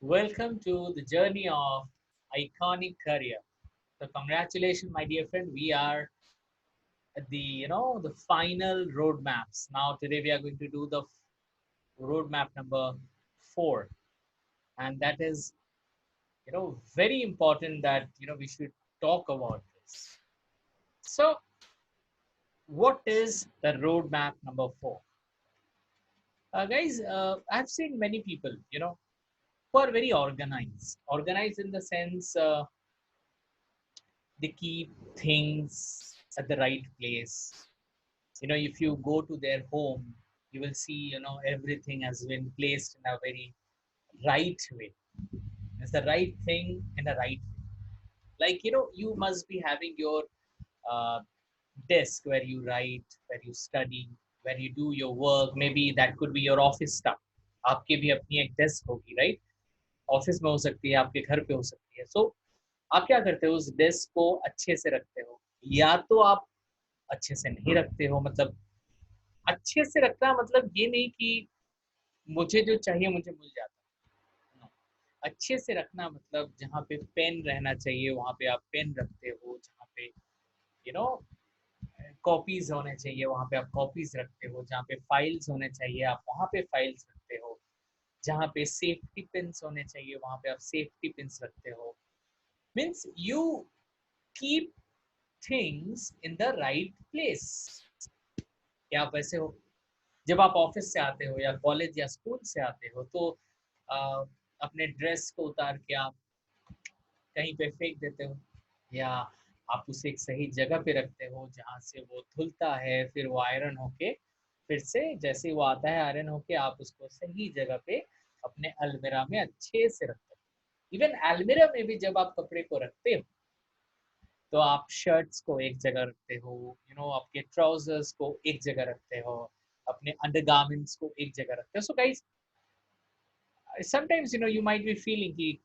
Welcome to the journey of iconic career. So congratulations, my dear friend. We are at the final roadmaps. Now today we are going to do the roadmap number 4, and that is very important that we should talk about this. So what is the roadmap number 4? Guys, I've seen many people, who are very organized. Organized in the sense. They keep things at the right place. If you go to their home, you will see, everything has been placed in a very right way. It's the right thing in a right way. Like, you must be having your uh, desk where you write, where you study, where you do your work. Maybe that could be your office stuff. आपके भी अपनी एक desk होगी, right? Office में हो सकती है, आपके घर पे हो सकती है. सो आप क्या करते हो? उस डेस्क को अच्छे से रखते हो, या तो आप अच्छे से नहीं रखते हो. मतलब अच्छे से रखना मतलब ये नहीं कि मुझे जो चाहिए मुझे मिल जाता है. No. अच्छे से रखना मतलब जहाँ पे पेन रहना चाहिए वहाँ पे आप पेन रखते हो, जहाँ पे यू नो कॉपीज होने चाहिए वहाँ पे आप कॉपीज रखते हो, जहाँ पे फाइल्स होने चाहिए आप वहाँ पे फाइल्स रखते हो, जहाँ पे सेफ्टी पिन्स होने चाहिए वहाँ पे आप सेफ्टी पिन्स रखते हो. Means you keep things in the right place. क्या आप वैसे हो? जब आप ऑफिस से आते हो या कॉलेज या स्कूल से आते हो तो आ, अपने ड्रेस को उतार के आप कहीं पे फेंक देते हो, या आप उसे एक सही जगह पे रखते हो जहाँ से वो धुलता है, फिर वो आयरन होके फिर से जैसे ही वो आता है आयरन होके आप उसको सही जगह पे अपने अलमीरा में अच्छे से रखते हो. इवन अलमीरा में भी जब आप कपड़े को रखते हो तो आप शर्ट्स को एक जगह रखते हो, आपके ट्राउजर्स को एक जगह रखते हो, अपने अंडरगारमेंट्स को एक जगह रखते हो. So guys, sometimes you might be feeling कि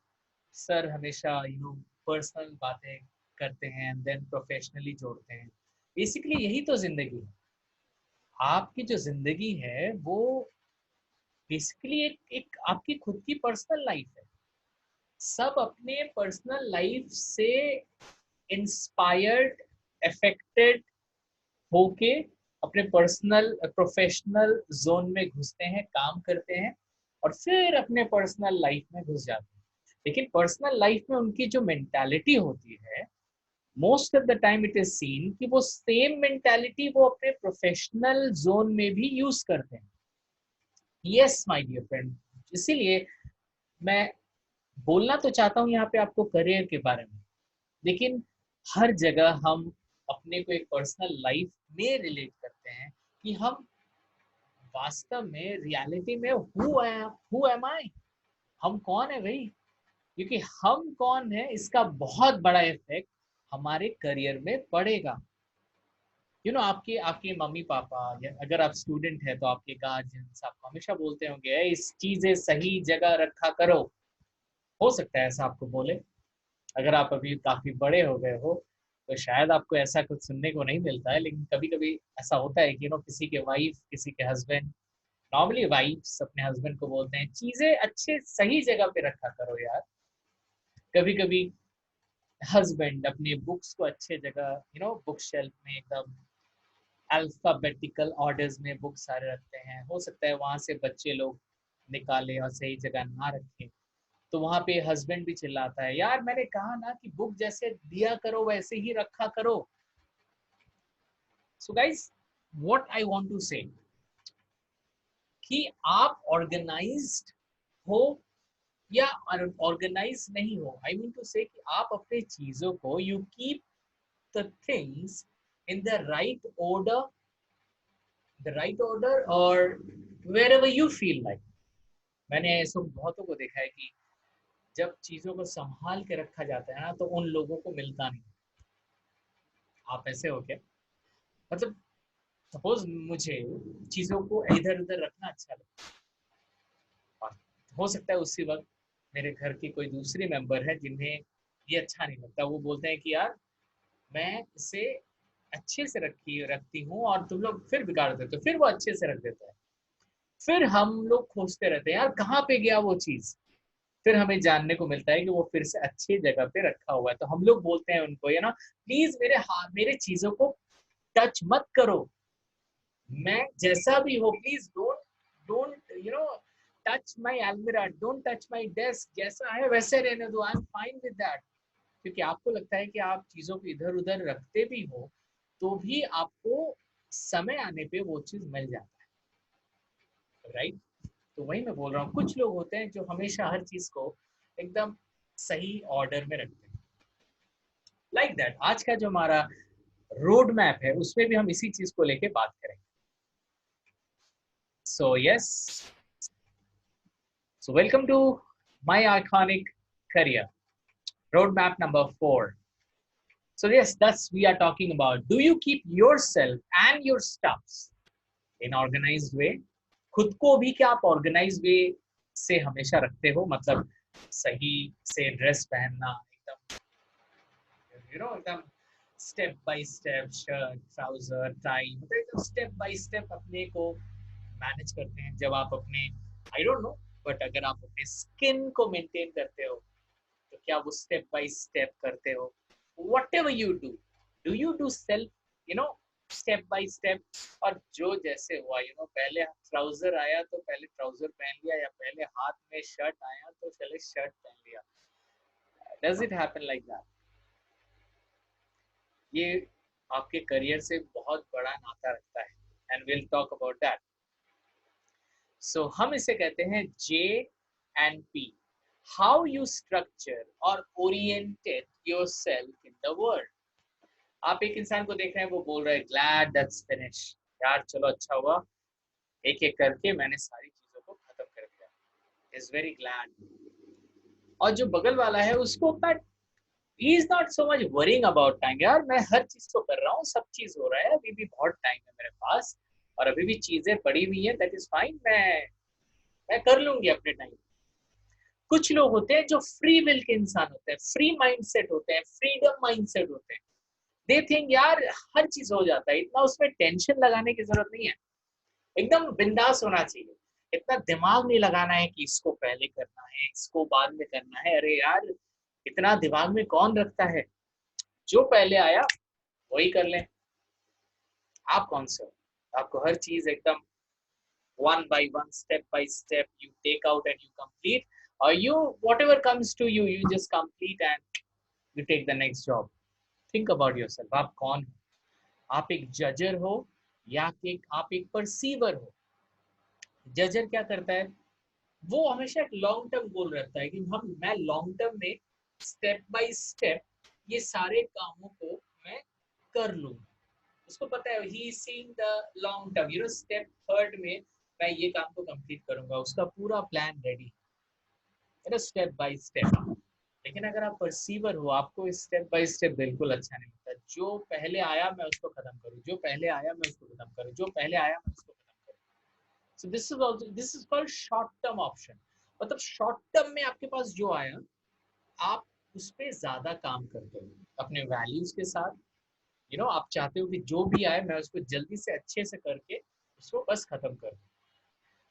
सर हमेशा पर्सनल बातें करते हैं एंड देन प्रोफेशनली जोड़ते हैं. बेसिकली यही तो जिंदगी है. आपकी जो जिंदगी है वो बेसिकली एक आपकी खुद की पर्सनल लाइफ है. सब अपने पर्सनल लाइफ से इंस्पायर्ड, अफेक्टेड होके अपने पर्सनल प्रोफेशनल जोन में घुसते हैं, काम करते हैं और फिर अपने पर्सनल लाइफ में घुस जाते हैं. लेकिन पर्सनल लाइफ में उनकी जो मेंटालिटी होती है, most of the time it is seen कि वो सेम मेंटालिटी वो अपने प्रोफेशनल जोन में भी यूज करते हैं. यस माय डियर फ्रेंड, इसीलिए मैं बोलना तो चाहता हूँ यहाँ पे आपको करियर के बारे में, लेकिन हर जगह हम अपने को एक पर्सनल लाइफ में रिलेट करते हैं कि हम वास्तव में रियलिटी में हु एम आई, हम कौन है भाई. क्योंकि हम कौन है इसका बहुत बड़ा इफेक्ट हमारे करियर में पड़ेगा. आपके आपके मम्मी पापा या अगर आप स्टूडेंट है तो आपके गार्जियंस आपको हमेशा बोलते होंगे, इस चीजें सही जगह रखा करो. हो सकता है ऐसा आपको बोले. अगर आप अभी काफी बड़े हो गए हो तो शायद आपको ऐसा कुछ सुनने को नहीं मिलता है, लेकिन कभी कभी ऐसा होता है कि किसी के वाइफ, किसी के हस्बैंड, नॉर्मली वाइफ्स अपने हस्बैंड को बोलते हैं चीजें अच्छे सही जगह पे रखा करो यार. कभी कभी हस्बैंड अपनी बुक्स को अच्छे जगह बुक शेल्फ में एकदम अल्फाबेटिकल ऑर्डर्स में बुक सारे रखते हैं. हो सकता है वहां से बच्चे लोग निकाले और सही जगह ना रखें, तो वहां पे हस्बैंड भी चिल्लाता है, यार मैंने कहा ना कि बुक जैसे दिया करो वैसे ही रखा करो. So guys, what I want to say कि आप ऑर्गेनाइज्ड हो या ऑर्गेनाइज नहीं हो, आई मीन टू से कि आप अपने चीजों को you keep the things in the right order और wherever you feel like. मैंने ऐसे बहुतों को देखा है कि जब चीजों को संभाल के रखा जाता है ना तो उन लोगों को मिलता नहीं. आप ऐसे हो क्या? मतलब सपोज मुझे चीजों को इधर उधर रखना अच्छा लगता है, और हो सकता है उसी वक्त मेरे घर की कोई दूसरी मेंबर है जिन्हें ये अच्छा नहीं लगता. वो बोलते हैं कि यार मैं इसे अच्छे से रखती हूँ और तुम लोग फिर बिगाड़ देते हो. फिर वो अच्छे से रख देता है, फिर हम लोग खोजते रहते हैं यार कहाँ पे गया वो चीज. फिर हमें जानने को मिलता है कि वो फिर से अच्छी जगह पे रखा हुआ है। तो हम लोग बोलते हैं उनको, ये ना, प्लीज मेरे हाथ, मेरे चीजों को टच मत करो, मैं जैसा भी हो, please don't don't touch my अलमीरा, डोंट टच माय डेस्क, जैसा है वैसे रहने दो, I am fine with that. क्योंकि आपको लगता है कि आप चीजों को इधर उधर रखते भी हो तो भी आपको समय आने पे वो चीज मिल जाता है, राइट। तो वही मैं बोल रहा हूँ, कुछ लोग होते हैं जो हमेशा हर चीज को एकदम सही ऑर्डर में रखते हैं, लाइक दैट। आज का जो हमारा रोड मैप है उसमें भी हम इसी चीज को लेके बात करेंगे। So yes, so welcome to my iconic career roadmap number 4. So yes, thus we are talking about, do you keep yourself and your stuffs in organized way? खुद को भी क्या आप ऑर्गेनाइज वे से हमेशा रखते हो, मतलब सही से ड्रेस पहनना, एकदम एकदम step by step, shirt trouser tie, मतलब एकदम स्टेप बाय स्टेप अपने को मैनेज करते हैं। जब आप अपने, आई डोंट नो, बट अगर आप अपने स्किन को मेंटेन करते हो तो क्या वो स्टेप बाय स्टेप करते हो? What ever you do you do self, step by step? और जो जैसे हुआ, पहले ट्राउजर आया तो पहले ट्राउजर पहन लिया, या पहले हाथ में शर्ट आया तो पहले शर्ट पहन लिया? Does it happen like that? ये आपके करियर से बहुत बड़ा नाता रखता है, and will talk about that. So हम इसे कहते हैं J&P, हाउ यू स्ट्रक्चर और oriented yourself in the world. आप एक इंसान को देख रहे हैं, वो बोल रहा है ग्लैड दैट्स फिनिश, यार चलो अच्छा हुआ, एक एक करके मैंने सारी चीजों को खत्म कर दिया, इज वेरी ग्लैड। और जो बगल वाला है उसको उतना, he is not so much worrying about time, यार मैं हर चीज को कर रहा हूँ, सब चीज हो रहा है, अभी भी बहुत टाइम है मेरे पास, और अभी भी चीजें पड़ी हुई है, दैट इज फाइन, मैं कर लूंगी अपने टाइम। कुछ लोग होते हैं जो फ्री विल के इंसान होते हैं, फ्री माइंडसेट होते हैं, फ्रीडम माइंडसेट होते हैं। दे थिंक यार हर चीज हो जाता है, इतना उसमें टेंशन लगाने की जरूरत नहीं है, एकदम बिंदास होना चाहिए, इतना दिमाग नहीं लगाना है कि इसको पहले करना है, इसको बाद में करना है। अरे यार, इतना दिमाग में कौन रखता है? जो पहले आया वही कर लें। आप कौन से हो? आपको हर चीज एकदम one by one, step by step, you take out and you complete, or you, whatever comes to you, you just complete and you take the next job. Think about yourself, आप कौन हो? आप एक जजर हो या कि आप एक परसीवर हो? जजर क्या करता है, वो हमेशा एक लॉन्ग टर्म गोल रखता है कि मैं लॉन्ग टर्म में स्टेप बाय स्टेप ये सारे कामों को मैं कर लूंगा। उसको पता है, he seeing the long term, step third में मैं ये काम को कंप्लीट करूंगा, उसका पूरा प्लान रेडी है, स्टेप बाय स्टेप। लेकिन अगर आप परसीवर हो, आपको स्टेप बाय स्टेप बिल्कुल अच्छा नहीं लगता, जो पहले आया मैं उसको खत्म करूँ, जो पहले आया मैं उसको खत्म करूँ, जो पहले आया मैं उसको खत्म करूँ। सो this is called short term option. मतलब शॉर्ट टर्म में आपके पास जो आया, आप उस पर ज्यादा काम करते हो अपने वैल्यूज के साथ। आप चाहते हो कि जो भी आए मैं उसको जल्दी से अच्छे से करके उसको बस खत्म कर दूं।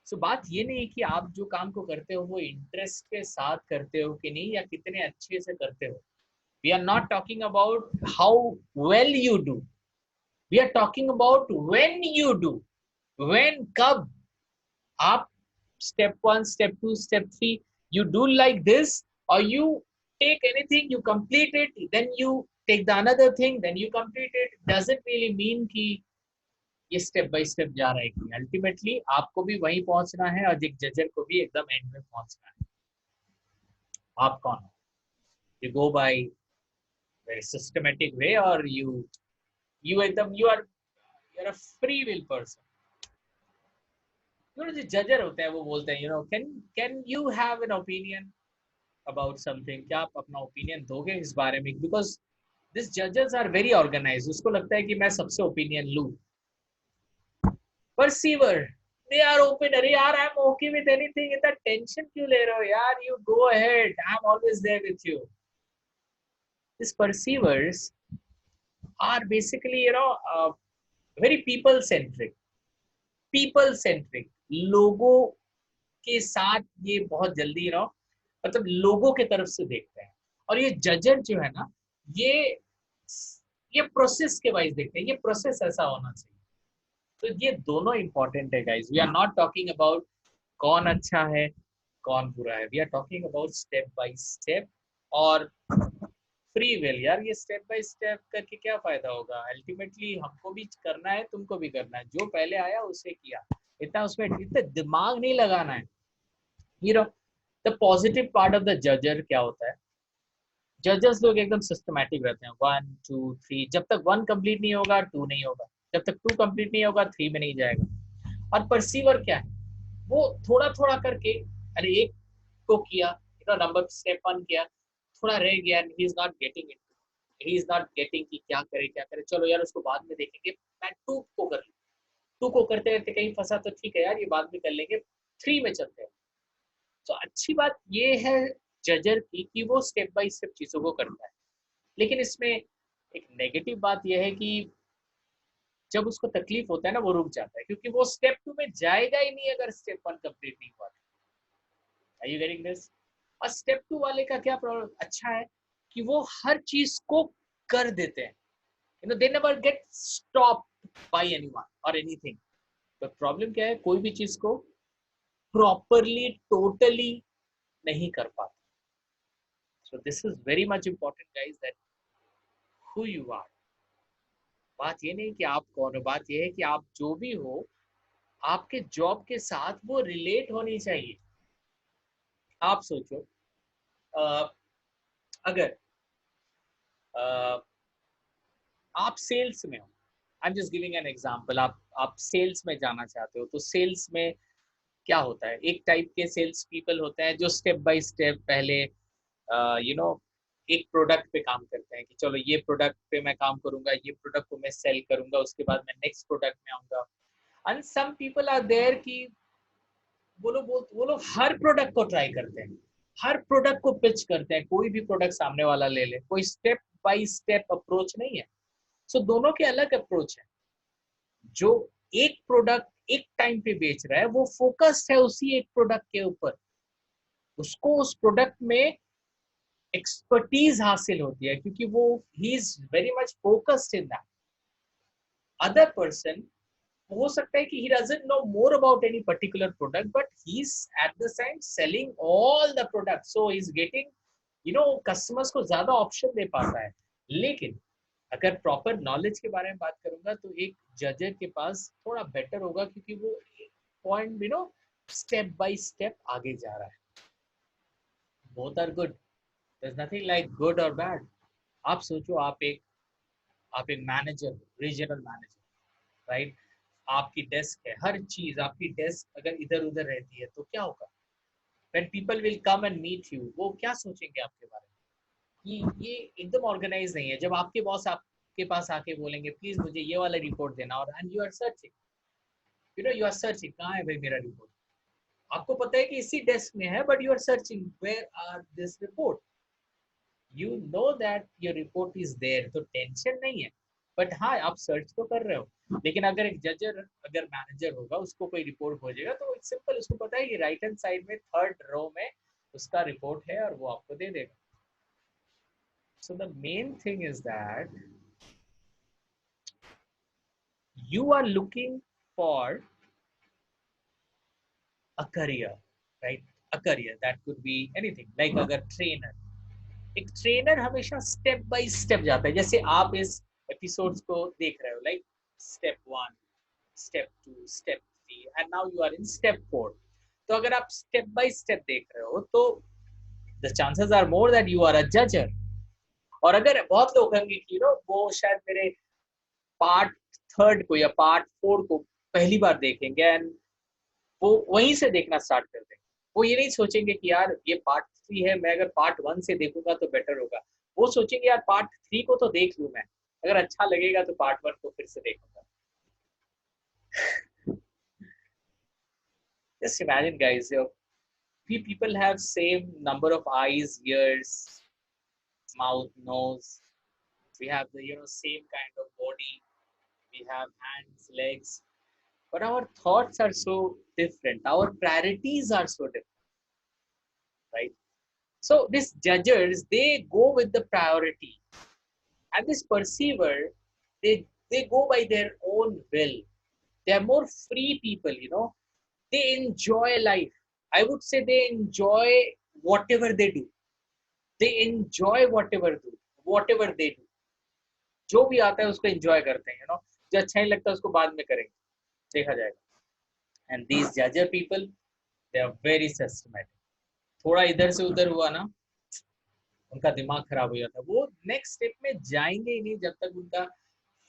सो बात ये नहीं है कि आप जो काम को करते हो वो इंटरेस्ट के साथ करते हो कि नहीं, या कितने अच्छे से करते हो। We are not talking about how well you do, we are talking about when you do. When, कब आप step 1, step 2, step 3, you do like this, or you take anything, you complete it, then you take the another thing, then you complete it, doesn't really mean कि ये step by step जा रहा है। कि ultimately आपको भी वहीं पहुंचना है और एक जजर को भी एकदम एंड में पहुंचना है। आप कौन हो? You go by very systematic way, और यू एकदम you are a free will person. जो जजर होते हैं वो बोलते हैं, can you have an opinion about something, क्या आप अपना ओपिनियन दोगे इस बारे में? बिकॉज दिस जजेस आर वेरी ऑर्गेनाइज, उसको लगता है कि मैं सबसे ओपिनियन लूं। परसीवर, दे आर ओपन, अरे यार I am okay with anything, इतना टेंशन क्यों ले रहे हो यार, you go ahead, I am always there with you. This perceivers are basically very people centric लोगों के साथ ये बहुत जल्दी मतलब लोगों के तरफ से देखते हैं। और ये जजर जो है ना, ये ये प्रोसेस के वाइज देखते हैं, ये प्रोसेस ऐसा होना चाहिए। तो ये दोनों इंपॉर्टेंट है guys. We are not talking about कौन अच्छा है कौन बुरा है, we are talking about step by step. और फ्री विल यार, ये स्टेप बाय स्टेप करके क्या फायदा होगा? अल्टीमेटली हमको भी करना है, तुमको भी करना है, जो पहले आया उसे किया। इतना उसमें इतना दिमाग नहीं लगाना है। You know the positive part of the Jhajjar क्या होता है, जजेस लोग एकदम सिस्टमैटिक रहते हैं। 1 2 3, जब तक 1 कंप्लीट नहीं होगा 2 नहीं होगा, जब तक 2 कंप्लीट नहीं होगा 3 में नहीं जाएगा। और परसीवर क्या है, वो थोड़ा थोड़ा करके, अरे एक को किया, नंबर स्टेप 1 किया, थोड़ा रह गया, he is not getting it, he is not getting कि क्या करे, चलो यार उसको बाद में देखेंगे, मैं 2 को कर लूँ। 2 को करते करते कहीं फंसा तो ठीक है यार, ये बाद में कर लेंगे, 3 में चलते हैं। तो अच्छी बात ये है जजर की कि वो स्टेप बाय स्टेप चीजों को करता है। लेकिन इसमें एक नेगेटिव बात यह है कि जब उसको तकलीफ होता है ना, वो रुक जाता है, क्योंकि वो स्टेप 2 में जाएगा ही नहीं अगर स्टेप 1 कंप्लीट नहीं हुआ। Are you getting this? और स्टेप 2 वाले का क्या प्रॉब्लम अच्छा है कि वो हर चीज को कर देते हैं, they never get stop by anyone और एनीथिंग। तो प्रॉब्लम क्या है, कोई भी चीज को प्रॉपरली टोटली नहीं कर पाते। So this is very much important guys, that who you are. बात ये नहीं कि आप कौन हो, बात ये है कि आप जो भी हो, आपके जॉब के साथ वो रिलेट होनी चाहिए। आप सोचो, अ, अगर आप सेल्स में हो, I am just giving an example, आप सेल्स में जाना चाहते हो, तो सेल्स में क्या होता है, एक टाइप के सेल्स पीपल होते हैं जो स्टेप बाय स्टेप पहले यू नो एक प्रोडक्ट पे काम करते हैं कि चलो ये प्रोडक्ट पे मैं काम करूंगा, ये प्रोडक्ट को मैं सेल करूंगा, उसके बाद मैं नेक्स्ट प्रोडक्ट में आऊंगा। And some people are there कि वो लोग हर प्रोडक्ट को ट्राई करते हैं, हर प्रोडक्ट को पिच करते हैं, कोई भी प्रोडक्ट सामने वाला ले ले, कोई स्टेप बाय स्टेप अप्रोच नहीं है। सो दोनों के अलग अप्रोच है। जो एक प्रोडक्ट एक टाइम पे बेच रहा है वो फोकस्ड है उसी एक प्रोडक्ट के ऊपर, उसको उस प्रोडक्ट में एक्सपर्टीज हासिल होती है, क्योंकि वो he is very much focused in that. Other person हो सकता है कि he doesn't know more about any particular product, but he's at the time selling all the products, so he's getting customers को ज्यादा ऑप्शन दे पाता है। लेकिन अगर प्रॉपर नॉलेज के बारे में बात करूंगा तो एक जजर के पास थोड़ा बेटर होगा, क्योंकि वो पॉइंट स्टेप बाय स्टेप आगे जा रहा है। Both are good, there is nothing like good और बैड। आप सोचो, आप एक मैनेजर, रीजनल मैनेजर, राइट? आपकी डेस्क है, हर चीज आपकी डेस्क अगर इधर उधर रहती है तो क्या होगा? when people will come and meet you, वो क्या सोचेंगे आपके बारे में कि ये एकदम ऑर्गेनाइज नहीं है। जब आपके बॉस आपके पास आके बोलेंगे प्लीज मुझे ये वाला रिपोर्ट देना, और and you are searching, you are searching, कहाँ है भाई मेरा रिपोर्ट? आपको पता है कि इसी डेस्क में है, but you are searching where are this report. You know that your report is there, तो टेंशन नहीं है। बट हाँ, आप सर्च तो कर रहे हो। लेकिन अगर एक जजर, अगर मैनेजर होगा, उसको कोई रिपोर्ट खोजेगा तो सिंपल, उसको पता है कि राइट हैंड साइड में थर्ड रो में उसका रिपोर्ट है और वो आपको दे देगा। So the main thing is that you are looking for a career, right? A career that could be anything, like अगर ट्रेनर, एक ट्रेनर हमेशा स्टेप बाय स्टेप जाता है। जैसे आप इस एपिसोड्स को देख रहे हो, like step 1, step 2, step 3, and now you are in step 4। तो अगर आप स्टेप बाय स्टेप देख रहे हो तो the chances are more that you are a judger. और अगर बहुत लोग होंगे कि वो शायद मेरे पार्ट थर्ड को या पार्ट 4 को पहली बार देखेंगे, एंड वो वहीं से देखना स्टार्ट कर देंगे। वो ये नहीं सोचेंगे कि यार ये पार्ट 3 है, मैं अगर पार्ट 1 से देखूंगा तो बेटर होगा। वो सोचेंगे यार पार्ट 3 को तो देख लूं मैं, अगर अच्छा लगेगा तो पार्ट 1 को फिर से देखूंगा। Just imagine guys, we people have same number of eyes, ears, mouth, nose. We have the same kind of body. We have hands, legs, but our thoughts are so different. Our priorities are so different, right? So these judges, they go with the priority, and this perceiver, they go by their own will. They are more free people, you know. They enjoy life. I would say they enjoy whatever they do. They enjoy whatever they do. जो भी आता है उसको enjoy करते हैं, you know. जो अच्छा नहीं लगता उसको बाद में करेंगे, देखा जाएगा. And these judger people, they are very systematic. थोड़ा इधर से उधर हुआ ना, उनका दिमाग खराब हो जाता है. वो नेक्स्ट स्टेप में जाएंगे ही नहीं जब तक उनका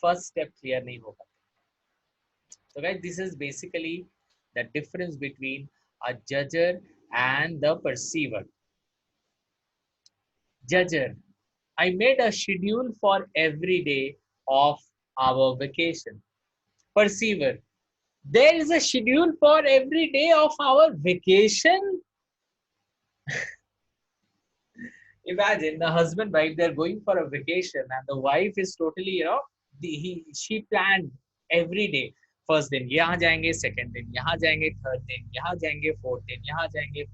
फर्स्ट स्टेप क्लियर नहीं होगा. So guys, this is basically the difference between a judger and the perceiver. Judger, I made a schedule for every day of our vacation. Perceiver, there is a schedule for every day of our vacation. Imagine the husband wife, they're going for a vacation and the wife is totally, you know, she planned every day. First दिन यहाँ जाएंगे, second दिन यहाँ जाएंगे, third दिन यहाँ जाएंगे, fourth दिन यहाँ जाएंगे.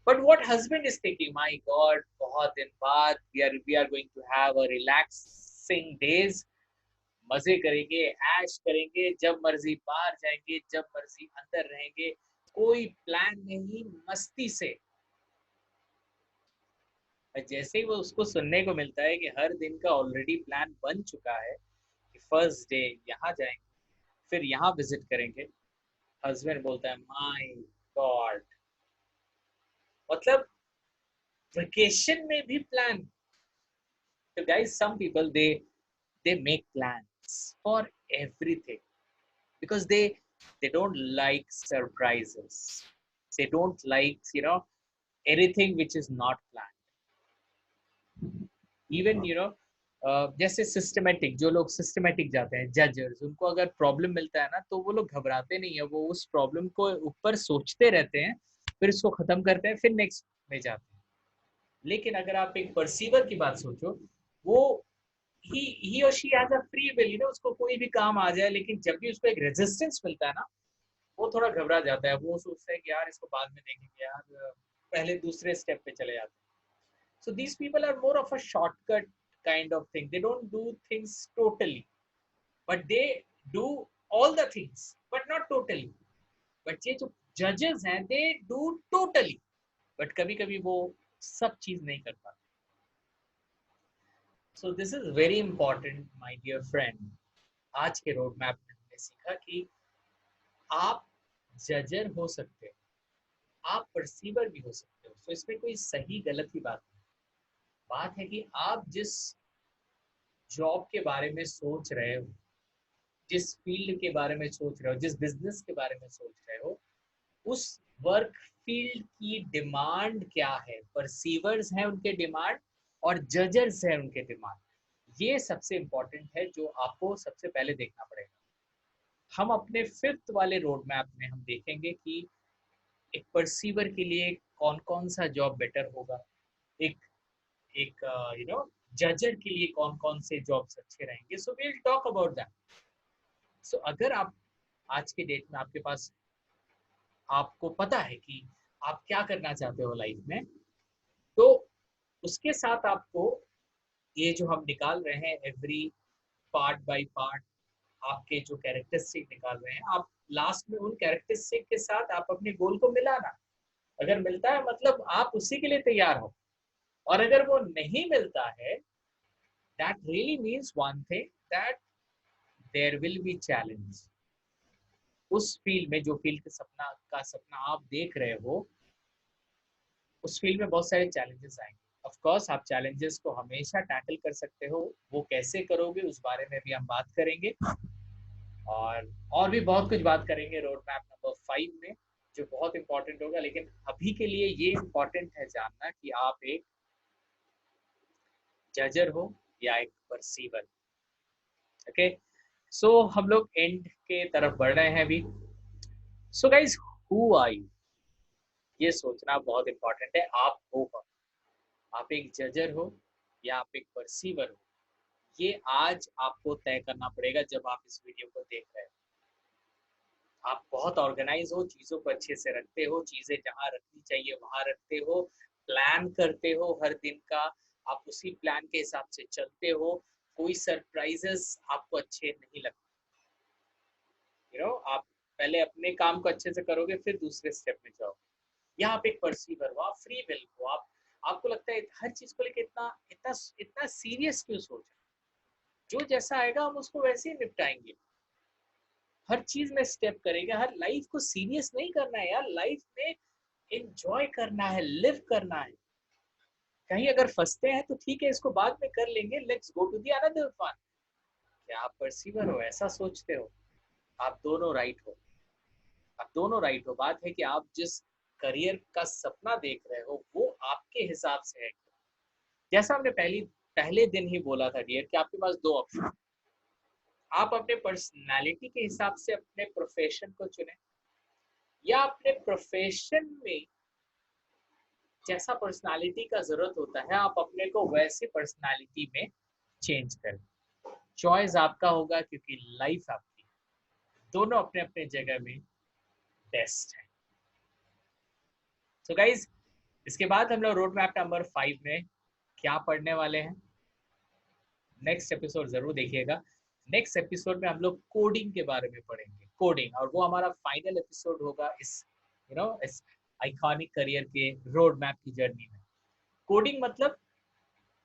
But what husband is thinking, my God, बहुत दिन बाद we are going to have a relaxing days. मजे करेंगे, ऐश करेंगे, जब मर्जी बाहर जाएंगे, जब मर्जी अंदर रहेंगे, कोई प्लान नहीं, मस्ती से. जैसे ही वो उसको सुनने को मिलता है कि हर दिन का ऑलरेडी प्लान बन चुका है कि फर्स्ट डे यहाँ जाएंगे, फिर यहाँ विजिट करेंगे, हस्बैंड बोलता है माय गॉड, मतलब वेकेशन में भी प्लान. तो guys, some people they make plans for everything because they don't like surprises. They don't like, you know, anything which is not planned. Even, you know, जैसे systematic, जो लोग systematic जाते हैं जजर्स, उनको अगर प्रॉब्लम मिलता है ना तो वो लोग घबराते नहीं है, वो उस प्रॉब्लम को ऊपर सोचते रहते हैं, फिर इसको खत्म करते हैं, फिर नेक्स्ट में जाते हैं. लेकिन अगर आप एक परसीवर की बात सोचो, वो he or she has a free will, you know, उसको कोई भी काम आ जाए, लेकिन जब भी उसको एक रेजिस्टेंस मिलता है ना, वो थोड़ा घबरा जाता है. वो सोचता है कि यार इसको बाद में देखेंगे यार, पहले दूसरे स्टेप पे चले जाते हैं. So these people are more of a shortcut kind of thing. They don't do things totally, but they do all the things, but not totally. But ये जो judges हैं, they do totally, but कभी-कभी वो सब चीज नहीं कर पाते. So this is very important, my dear friend. आज के रोड मैप में हमने सीखा कि आप जजर हो सकते हो, आप परसीवर भी हो सकते हो. तो इसमें कोई सही गलत की बात नहीं. बात है कि आप जिस जॉब के बारे में सोच रहे हो, जिस फील्ड के बारे में सोच रहे हो, जिस बिजनेस के बारे में सोच रहे हो, उस वर्क फील्ड की डिमांड क्या है. परसीवर्स हैं उनके डिमांड और जजर्स हैं उनके डिमांड. ये सबसे इंपॉर्टेंट है जो आपको सबसे पहले देखना पड़ेगा. हम अपने फिफ्थ वाले रोड मैप में हम देखेंगे कि एक परसीवर के लिए कौन कौन सा जॉब बेटर होगा, एक एक यू नो जजर के लिए कौन कौन से जॉब्स अच्छे रहेंगे. So we will talk about that. So अगर आप आज के डेट में आपके पास, आपको पता है कि आप क्या करना चाहते हो लाइफ में, तो उसके साथ आपको ये जो हम निकाल रहे हैं एवरी पार्ट बाय पार्ट, आपके जो कैरेक्टरिस्टिक निकाल रहे हैं, आप लास्ट में उन कैरेक्टरिस्टिक के साथ आप अपने गोल को मिलाना. अगर मिलता है मतलब आप उसी के लिए तैयार हो, और अगर वो नहीं मिलता है, that really means one thing, that there will be challenge. उस फील्ड में, जो फील्ड का सपना आप देख रहे हो, उस फील्ड में बहुत सारे चैलेंजेस आएंगे. ऑफ कोर्स आप चैलेंजेस को हमेशा टैकल कर सकते हो, वो कैसे करोगे उस बारे में भी हम बात करेंगे, और भी बहुत कुछ बात करेंगे रोड मैप नंबर 5 में, जो बहुत इंपॉर्टेंट होगा. लेकिन अभी के लिए ये इंपॉर्टेंट है जानना कि आप एक जजर हो या एक परसीवर. ओके, सो हम लोग एंड के तरफ बढ़ रहे हैं अभी. So guys, who are you, ये सोचना बहुत इंपॉर्टेंट है. आप हो कौन, आप एक जजर हो या आप एक परसीवर हो, ये आज आपको तय करना पड़ेगा जब आप इस वीडियो को देख रहे हो. आप बहुत ऑर्गेनाइज हो, चीज़ों को अच्छे से रखते हो, चीज़ें जहाँ रखनी चाहिए वहाँ रखते हो, प्लान करते हो हर दिन का, आप उसी प्लान के हिसाब से चलते हो, कोई सरप्राइजेस आपको अच्छे नहीं लगते। आप पहले अपने काम को अच्छे से करोगे, फिर दूसरे स्टेप में जाओगे। या आप एक परसीवर हो, आप फ्री विल हो, आपको लगता है हर चीज को लेकर इतना इतना इतना सीरियस क्यों सोच रहे हो? जो जैसा आएगा हम उसको वैसे ही निपटाएंगे। हर चीज में स्टेप करेंगे, हर लाइफ को सीरियस नहीं करना है यार, लाइफ में एंजॉय करना है, लिव करना है। कहीं अगर फंसते हैं तो ठीक है, इसको बाद में कर लेंगे, let's go to the another fun. क्या आप परसीवर हो, ऐसा सोचते हो? आप दोनों राइट हो, आप दोनों राइट हो। बात है कि आप जिस करियर का सपना देख रहे हो वो आपके हिसाब से है। जैसा हमने पहले दिन ही बोला था डियर, कि आपके पास दो ऑप्शन, आप अपने पर्सनालिटी के हिसाब से अपने प्रोफेशन को चुने, या अपने प्रोफेशन में जैसा पर्सनालिटी का जरूरत होता है आप अपने को वैसे पर्सनालिटी में चेंज करें। चॉइस आपका होगा, क्योंकि लाइफ आपकी, दोनों अपने अपने जगह में बेस्ट है। सो गाइज, इसके बाद हम लोग रोड मैप नंबर 5 में क्या पढ़ने वाले हैं, नेक्स्ट एपिसोड जरूर देखिएगा। नेक्स्ट एपिसोड में हम लोग कोडिंग के बारे में पढ़ेंगे, कोडिंग, और वो हमारा फाइनल एपिसोड होगा इस इस आइकॉनिक करियर के रोड मैप की जर्नी में। कोडिंग मतलब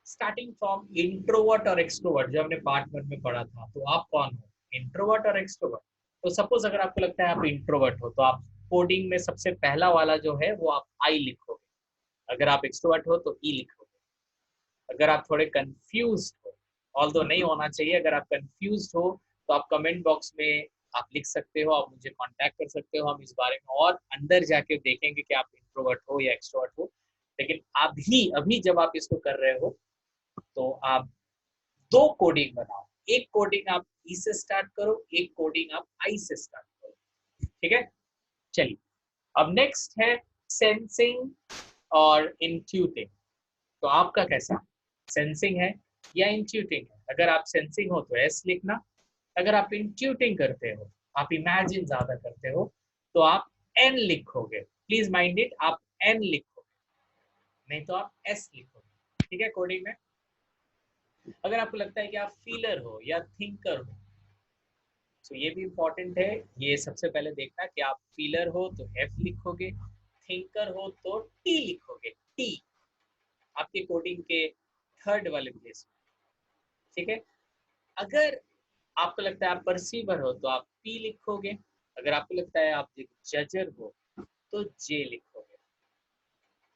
स्टार्टिंग फ्रॉम इंट्रोवर्ट और एक्सट्रोवर्ट, जो हमने पार्ट 1 में पढ़ा था। तो आप कौन हो, इंट्रोवर्ट और एक्सट्रोवर्ट? तो सपोज अगर आपको लगता है आप इंट्रोवर्ट हो, तो आप कोडिंग में सबसे पहला वाला जो है वो आप आई लिखोगे। अगर आप एक्सट्रोवर्ट हो तो ई लिखोगे। अगर आप थोड़े कंफ्यूज हो, ऑल्दो नहीं होना चाहिए, अगर आप कंफ्यूज हो तो आप कमेंट बॉक्स में आप लिख सकते हो, आप मुझे कांटेक्ट कर सकते हो, हम इस बारे में और अंदर जाके देखेंगे कि आप इंट्रोवर्ट हो या एक्सट्रोवर्ट हो। लेकिन अभी अभी जब आप इसको कर रहे हो तो आप दो कोडिंग बनाओ, एक कोडिंग आप ई से स्टार्ट करो, एक कोडिंग आप आई से स्टार्ट करो। ठीक है, चलिए। अब नेक्स्ट है सेंसिंग और इंट्यूटिंग। तो आपका कैसा, सेंसिंग है या इंट्यूटिंग है? अगर आप सेंसिंग हो तो एस लिखना, अगर आप इंट्यूटिंग करते हो, आप इमेजिन ज्यादा करते हो, तो आप एन लिखोगे। प्लीज माइंड इट, आप एन लिखोगे, नहीं तो आप एस लिखोगे। ठीक है, कोडिंग में। अगर आपको लगता है कि आप फीलर हो या थिंकर हो, तो ये भी इंपॉर्टेंट है। ये सबसे पहले देखना कि आप फीलर हो तो एफ लिखोगे, थिंकर हो तो टी लिखोगे, टी आपके कोडिंग के थर्ड वाले प्लेस में। ठीक है, अगर आपको लगता है आप परसीवर हो तो आप पी लिखोगे, अगर आपको लगता है आप एक जजर हो तो जे लिखोगे।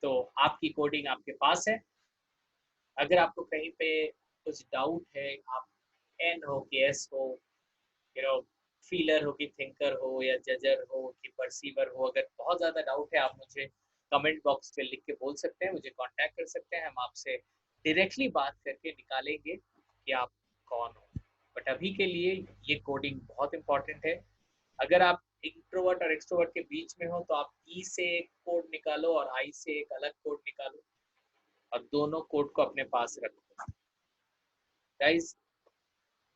तो आपकी कोडिंग आपके पास है। अगर आपको कहीं पे कुछ डाउट है, आप एन हो कि एस हो, यू नो फीलर हो कि थिंकर हो, या जजर हो कि परसीवर हो, अगर बहुत ज़्यादा डाउट है आप मुझे कमेंट बॉक्स पे लिख के बोल सकते हैं, मुझे कांटेक्ट कर सकते हैं, हम आपसे डायरेक्टली बात करके निकालेंगे कि आप कौन हो। बट अभी के लिए ये कोडिंग बहुत इंपॉर्टेंट है। अगर आप इंट्रोवर्ट और एक्सट्रोवर्ट के बीच में हो तो आप ई से एक कोड निकालो और आई से एक अलग कोड निकालो, और दोनों कोड को अपने पास रखो। गाइस,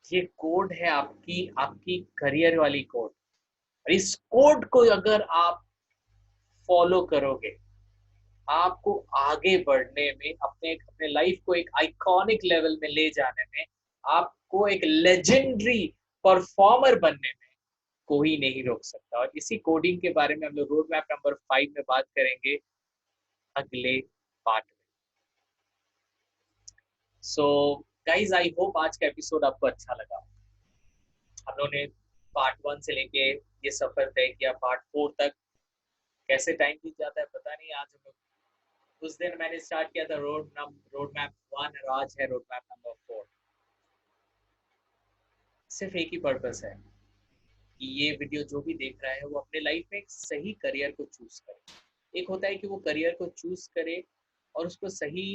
ये कोड है आपकी आपकी करियर वाली कोड। इस कोड को अगर आप फॉलो करोगे, आपको आगे बढ़ने में, अपने अपने लाइफ को एक आइकॉनिक लेवल में ले जाने में, आपको एक लेजेंडरी परफॉर्मर बनने में कोई नहीं रोक सकता। और इसी कोडिंग के बारे में हम लोग रोड मैप नंबर 5 में बात करेंगे अगले पार्ट में। सो गाइज, आई होप आज का एपिसोड आपको अच्छा लगा। हम लोगों ने पार्ट 1 से लेके ये सफर तय किया पार्ट 4 तक। कैसे टाइम बीत जाता है पता नहीं। आज हम लोग, उस दिन मैंने स्टार्ट किया था रोड मैप 1 और आज है रोड मैप नंबर 4। सिर्फ एक ही पर्पस है कि ये वीडियो जो भी देख रहा है वो अपने लाइफ में एक सही करियर को चूज करे। एक होता है कि वो करियर को चूज करे और उसको सही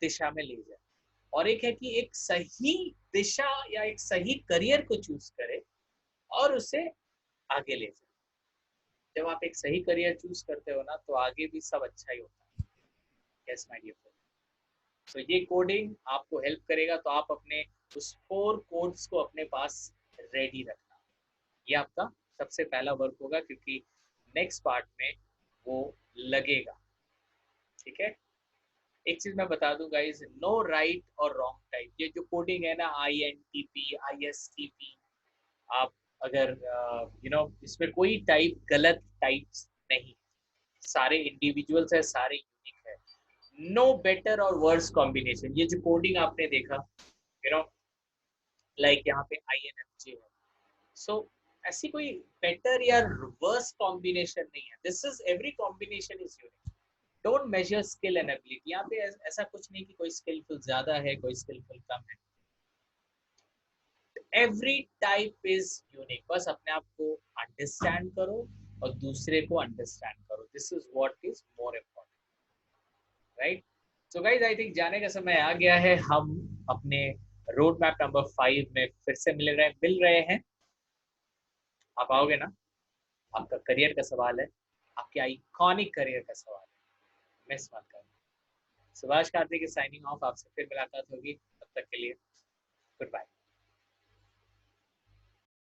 दिशा में ले जाए, और एक है कि एक सही दिशा या एक सही करियर को चूज करे और उसे आगे ले जाए। जब आप एक सही करियर चूज करते हो ना, तो आगे भी सब अच्छा ही होता है। Yes my dear friend. तो ये कोडिंग आपको हेल्प करेगा, तो आप अपने उस 4 कोड्स को अपने पास रेडी रखना। ये आपका सबसे पहला वर्क होगा, क्योंकि नेक्स्ट पार्ट में वो लगेगा। ठीक है। एक चीज मैं बता दूं गाइस, नो राइट और रॉन्ग टाइप। ये जो कोडिंग है ना, INTP ISTP, आप अगर इसमें कोई टाइप गलत टाइप्स नहीं, सारे इंडिविजुअल्स है, सारे यूनिक है। नो बेटर और वर्स कॉम्बिनेशन। ये जो कोडिंग आपने देखा, यू नो लाइक यहाँ पे INFJ है, सो ऐसी कोई बेटर या वर्स कॉम्बिनेशन नहीं है। This is every combination is unique. Don't measure skill and ability. यहाँ पे ऐसा कुछ नहीं कि कोई स्किलफुल ज्यादा है, कोई स्किलफुल कम है। Every type is unique. बस अपने आप को अंडरस्टैंड करो और दूसरे को अंडरस्टैंड करो। This is what is more important, right. So guys, I think जाने का समय आ गया है। हम अपने रोड मैप नंबर 5 में फिर से मिल रहे हैं। आप आओगे ना? आपका करियर का सवाल है, आपके आइकॉनिक करियर का सवाल है, मिस मत करना। Subhash Kartik signing off. आपसे फिर मुलाकात होगी, तब तक के लिए गुड बाय।